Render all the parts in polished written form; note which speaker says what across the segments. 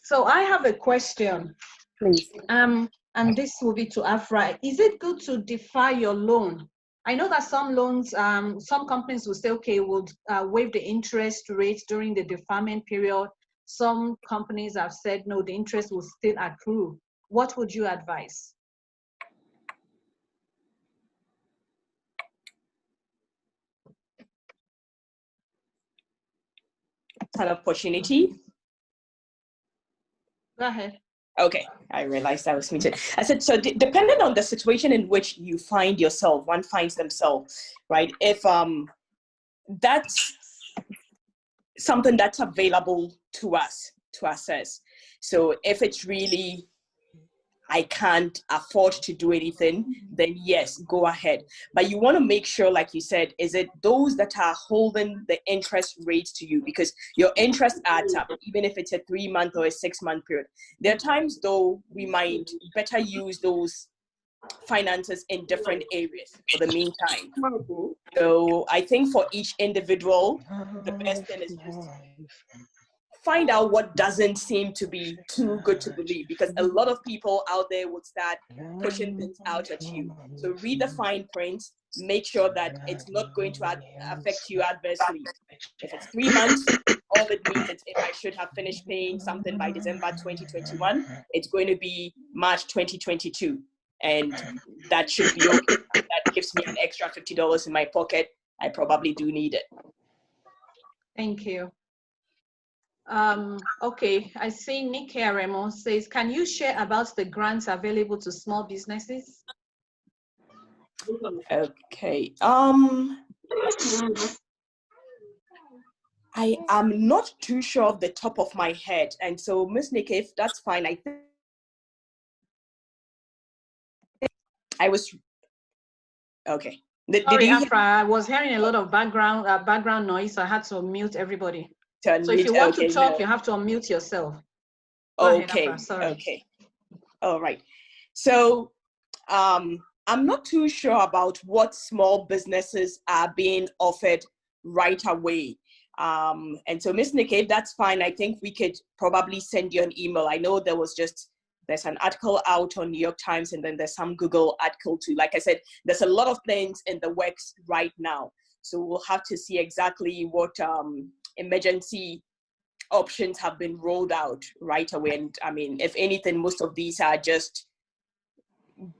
Speaker 1: So I have a question.
Speaker 2: Please.
Speaker 1: And this will be to Afra. Is it good to defer your loan? I know that some loans, some companies will say, okay, we'll waive the interest rate during the deferment period. Some companies have said, no, the interest will still accrue. What would you advise?
Speaker 3: An opportunity.
Speaker 1: Go ahead.
Speaker 3: Okay, I realized I was muted. I said, so depending on the situation in which you find yourself, one finds themselves, right? If that's something that's available to us to access. So if it's really, I can't afford to do anything, then yes, go ahead. But you want to make sure, like you said, is it those that are holding the interest rates to you? Because your interest adds up, even if it's a 3-month or a 6-month period. There are times, though, we might better use those finances in different areas for the meantime. So I think for each individual, the best thing is just find out what doesn't seem to be too good to believe, because a lot of people out there would start pushing things out at you. So read the fine print, make sure that it's not going to affect you adversely. If it's 3 months, all it means is if I should have finished paying something by December 2021, it's going to be March 2022. And that should be okay. That gives me an extra $50 in my pocket. I probably do need it.
Speaker 1: Thank you. Okay, I see Nick Remo says, can you share about the grants available to small businesses?
Speaker 3: Okay. I am not too sure off the top of my head. And so, Ms. Nick, if that's fine, I think I was, okay.
Speaker 1: Sorry, Afra, I was hearing a lot of background noise, so I had to mute everybody. So if you want to talk, you have to unmute yourself. Go ahead, Afra, sorry.
Speaker 3: Okay. All right. So I'm not too sure about what small businesses are being offered right away. And so, Ms. Nick, if that's fine, I think we could probably send you an email. I know there's an article out on New York Times, and then there's some Google article too. Like I said, there's a lot of things in the works right now. So we'll have to see exactly what emergency options have been rolled out right away. And I mean, if anything, most of these are just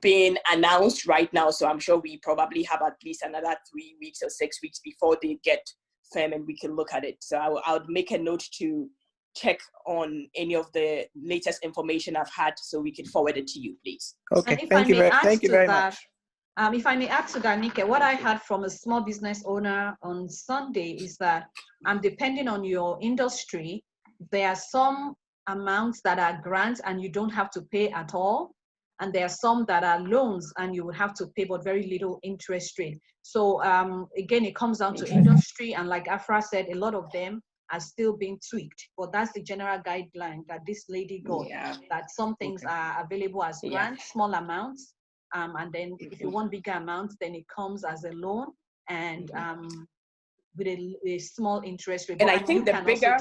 Speaker 3: being announced right now. So I'm sure we probably have at least another 3 weeks or 6 weeks before they get firm and we can look at it. So I would make a note to check on any of the latest information I've had so we can forward it to you, please.
Speaker 2: Okay, thank you very much.
Speaker 1: If I may add to that, Nike, what I heard from a small business owner on Sunday is that depending on your industry, there are some amounts that are grants and you don't have to pay at all. And there are some that are loans and you would have to pay but very little interest rate. So again, it comes down to industry. And like Afra said, a lot of them are still being tweaked. But that's the general guideline that this lady got, that some things are available as grants, small amounts. And then if you want bigger amounts, then it comes as a loan and with a small interest rate.
Speaker 3: And I think the bigger,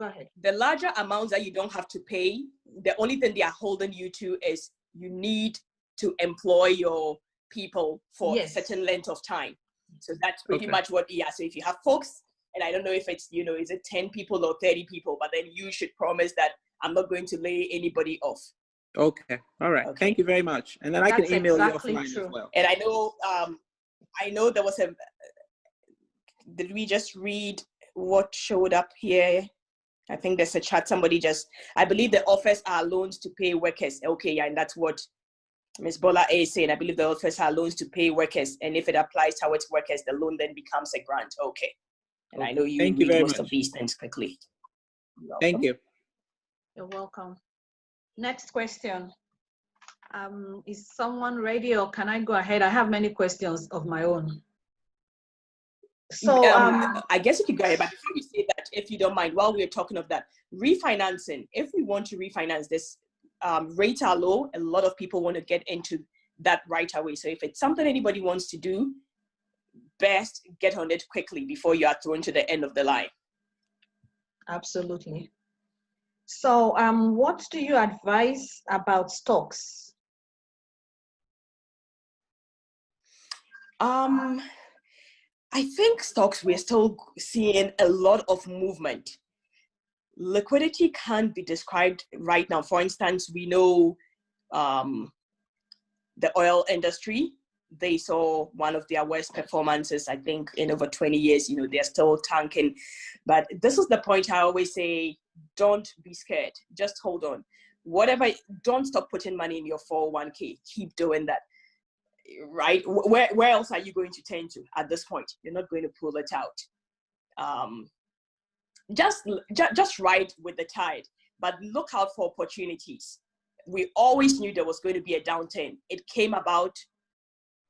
Speaker 1: go ahead.
Speaker 3: The larger amounts that you don't have to pay, the only thing they are holding you to is you need to employ your people for a certain length of time. So that's pretty much what, so if you have folks, and I don't know if it's, is it 10 people or 30 people, but then you should promise that I'm not going to lay anybody off.
Speaker 2: Okay. All right. Okay. Thank you very much. And then I can email you offline as well.
Speaker 3: And I know there was did we just read what showed up here? I think there's a chat. I believe the offers are loans to pay workers. Okay. Yeah. And that's what Ms. Bola is saying. I believe the offers are loans to pay workers. And if it applies towards workers, the loan then becomes a grant. Okay. And I know you read most of these things quickly.
Speaker 2: Thank you.
Speaker 1: You're welcome. Next question. Is someone ready or can I go ahead? I have many questions of my own. So
Speaker 3: I guess you could go ahead, but before you say that, if you don't mind, while we're talking of that, refinancing, if we want to refinance this, rates are low. A lot of people want to get into that right away. So if it's something anybody wants to do, best get on it quickly before you are thrown to the end of the line.
Speaker 1: Absolutely. So what do you advise about stocks?
Speaker 3: I think stocks, we're still seeing a lot of movement. Liquidity can't be described right now. For instance, we know the oil industry, they saw one of their worst performances, I think, in over 20 years. You know, they're still tanking. But this is the point I always say, don't be scared. Just hold on. Whatever, don't stop putting money in your 401k. Keep doing that. Right? Where else are you going to turn to at this point? You're not going to pull it out. Just ride with the tide, but look out for opportunities. We always knew there was going to be a downturn. It came about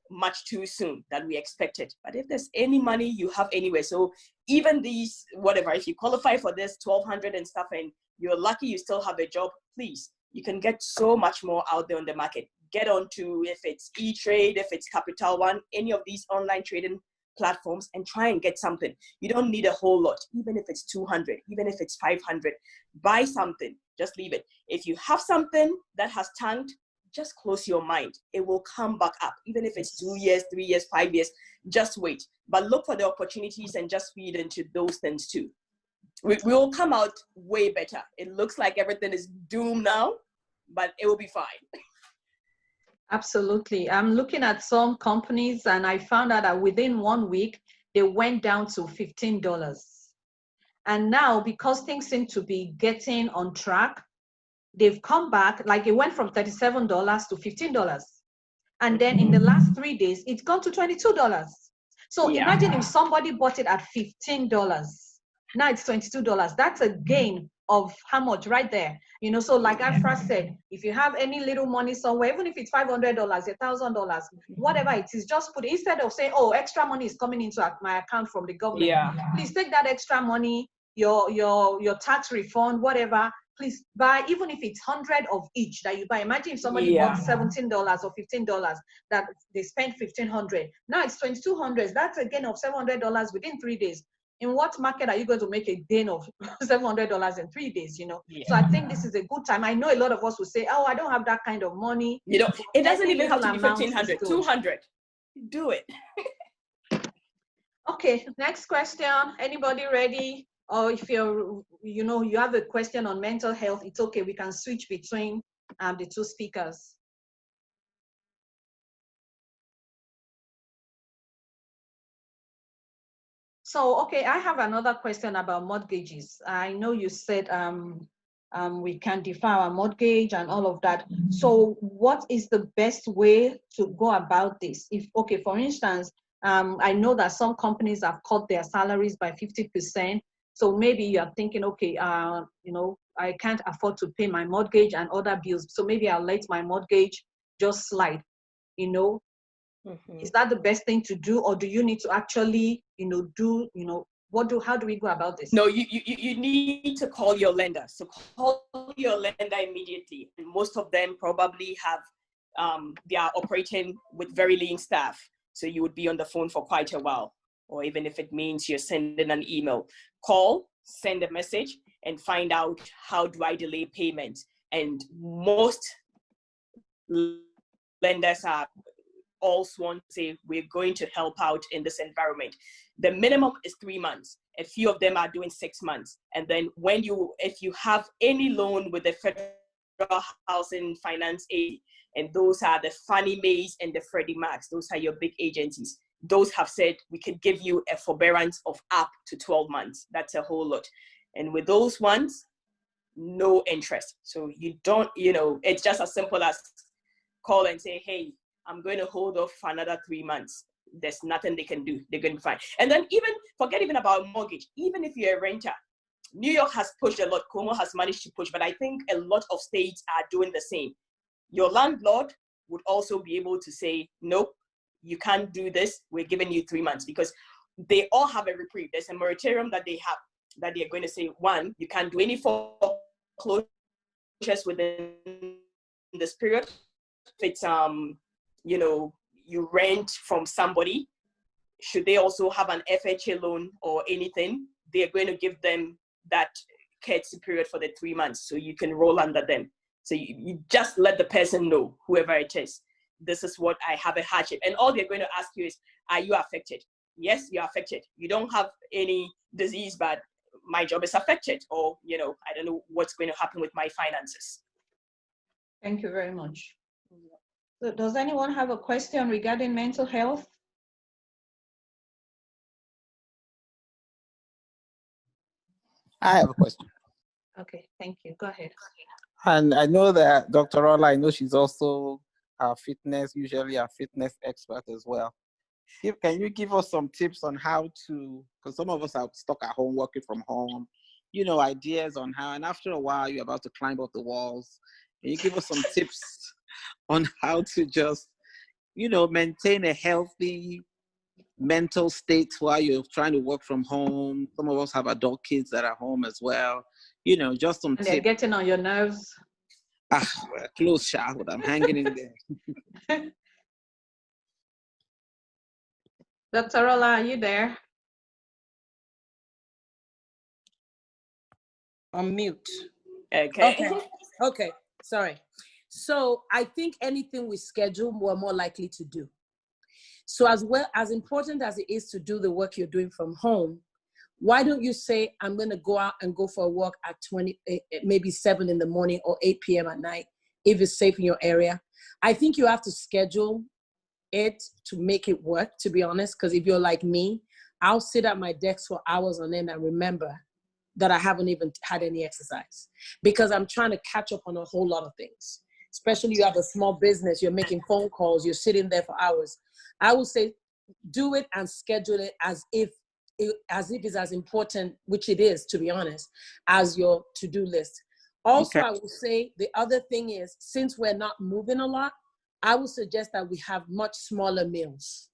Speaker 3: much too soon than we expected. But if there's any money you have anywhere, so even these, whatever, if you qualify for this 1,200 and stuff and you're lucky you still have a job, please, you can get so much more out there on the market. Get onto, if it's E-Trade, if it's Capital One, any of these online trading platforms, and try and get something. You don't need a whole lot, even if it's 200, even if it's 500. Buy something, just leave it. If you have something that has tanked, just close your mind. It will come back up, even if it's 2 years, 3 years, 5 years. Just wait. But look for the opportunities and just feed into those things too. We will come out way better. It looks like everything is doomed now, but it will be fine.
Speaker 1: Absolutely. I'm looking at some companies and I found out that within 1 week, they went down to $15. And now, because things seem to be getting on track, they've come back, like it went from $37 to $15. And then in the last 3 days, it's gone to $22. So imagine if somebody bought it at $15, now it's $22. That's a gain of how much right there? You know, so like Afra said, if you have any little money somewhere, even if it's $500, $1,000, whatever it is, just put it, instead of saying, oh, extra money is coming into my account from the government. Please take that extra money, your tax refund, whatever, please buy, even if it's 100 of each that you buy. Imagine if somebody bought $17 or $15, that they spent $1,500. Now it's $2,200. That's a gain of $700 within 3 days. In what market are you going to make a gain of $700 in 3 days, you know? So I think this is a good time. I know a lot of us will say, oh, I don't have that kind of money.
Speaker 3: You know, it doesn't even have to be 1,500, 200. Do it.
Speaker 1: Okay, next question. Anybody ready? Or if you're, you know, you have a question on mental health, it's okay. We can switch between the two speakers. So, okay, I have another question about mortgages. I know you said we can defer our mortgage and all of that. So what is the best way to go about this? If, okay, for instance, I know that some companies have cut their salaries by 50%. So maybe you're thinking, okay, you know, I can't afford to pay my mortgage and other bills. So maybe I'll let my mortgage just slide, you know. Is that the best thing to do, or do you need to actually, you know, do, you know, how do we go about this?
Speaker 3: No, you need to call your lender. So call your lender immediately. And most of them probably have, they are operating with very lean staff. So you would be on the phone for quite a while, or even if it means you're sending an email, call, send a message, and find out, how do I delay payments? And most lenders are all sworn to say, we're going to help out in this environment. The minimum is 3 months. A few of them are doing 6 months. And then if you have any loan with the Federal Housing Finance Aid, and those are the Fannie Mae's and the Freddie Macs, those are your big agencies. Those have said, we could give you a forbearance of up to 12 months. That's a whole lot. And with those ones, no interest. So you don't, you know, it's just as simple as call and say, hey, I'm going to hold off for another 3 months. There's nothing they can do. They're going to be fine. And then forget even about mortgage. Even if you're a renter, New York has pushed a lot. Como has managed to push, but I think a lot of states are doing the same. Your landlord would also be able to say, nope, you can't do this. We're giving you 3 months, because they all have a reprieve. There's a moratorium that they have, that they're going to say, one, you can't do any foreclosures within this period. If it's, you know, you rent from somebody, should they also have an FHA loan or anything, they're going to give them that courtesy period for the 3 months, so you can roll under them. So you just let the person know, whoever it is, this is what I have a hardship. And all they're going to ask you is, are you affected? Yes, you're affected. You don't have any disease, but my job is affected. Or, I don't know what's going to happen with my finances.
Speaker 1: Thank you very much. So does anyone have a question regarding mental health?
Speaker 2: I have a question.
Speaker 1: Okay, thank you. Go ahead.
Speaker 2: And I know that Dr. Ola, I know she's also usually a fitness expert as well. Can you give us some tips on how to, because some of us are stuck at home, working from home, ideas on how, and after a while, you're about to climb up the walls. Can you give us some tips on how to just, maintain a healthy mental state while you're trying to work from home? Some of us have adult kids that are home as well. Just some tips.
Speaker 1: They're getting on your nerves.
Speaker 2: Well, close, Sha, but I'm hanging in there.
Speaker 1: Dr. Ola, are you there?
Speaker 4: On mute.
Speaker 3: Okay.
Speaker 4: Okay. Sorry. So I think anything we schedule, we're more likely to do. So as well, as important as it is to do the work you're doing from home, why don't you say, I'm going to go out and go for a walk at maybe 7 in the morning or 8 p.m. at night, if it's safe in your area. I think you have to schedule it to make it work, to be honest, because if you're like me, I'll sit at my desk for hours on end and remember that I haven't even had any exercise because I'm trying to catch up on a whole lot of things. Especially you have a small business, you're making phone calls, you're sitting there for hours. I would say do it and schedule it as if it's as important, which it is, to be honest, as your to-do list. Also, okay. I would say the other thing is, since we're not moving a lot, I would suggest that we have much smaller meals.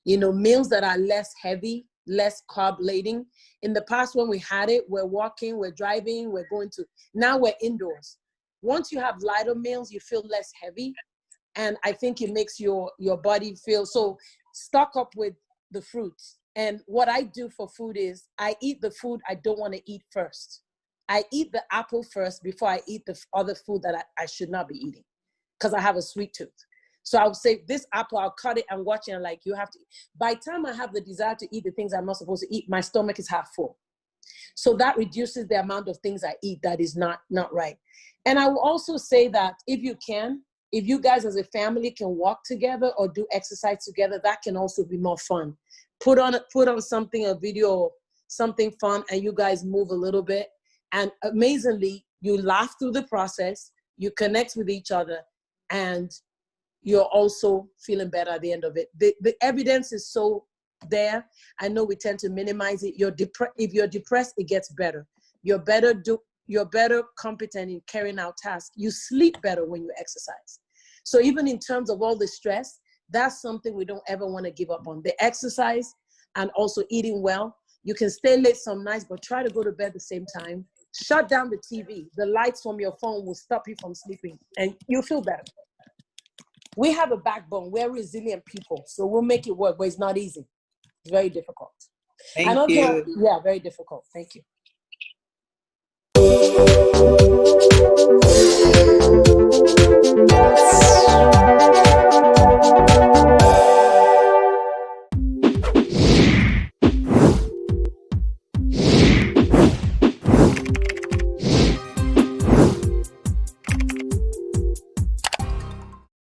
Speaker 4: Meals that are less heavy, less carb laden. In the past, when we had it, we're walking, we're driving, we're going to, now we're indoors. Once you have lighter meals, you feel less heavy. And I think it makes your body feel, so stock up with the fruits. And what I do for food is I eat the food I don't want to eat first. I eat the apple first before I eat the other food that I should not be eating because I have a sweet tooth. So I would say this apple, I'll cut it and watch it and you have to. By the time I have the desire to eat the things I'm not supposed to eat, my stomach is half full. So that reduces the amount of things I eat that is not right. And I will also say that if you guys as a family can walk together or do exercise together, that can also be more fun. Put on something, a video, something fun, and you guys move a little bit. And amazingly, you laugh through the process, you connect with each other, and you're also feeling better at the end of it. The evidence is so there. I know we tend to minimize it. If you're depressed, it gets better. You're better competent in carrying out tasks. You sleep better when you exercise. So even in terms of all the stress, that's something we don't ever want to give up on. The exercise and also eating well. You can stay late some nights, but try to go to bed at the same time. Shut down the TV. The lights from your phone will stop you from sleeping and you'll feel better. We have a backbone. We're resilient people, so we'll make it work, but it's not easy. It's very difficult.
Speaker 2: Thank you.
Speaker 4: Yeah, very difficult. Thank you.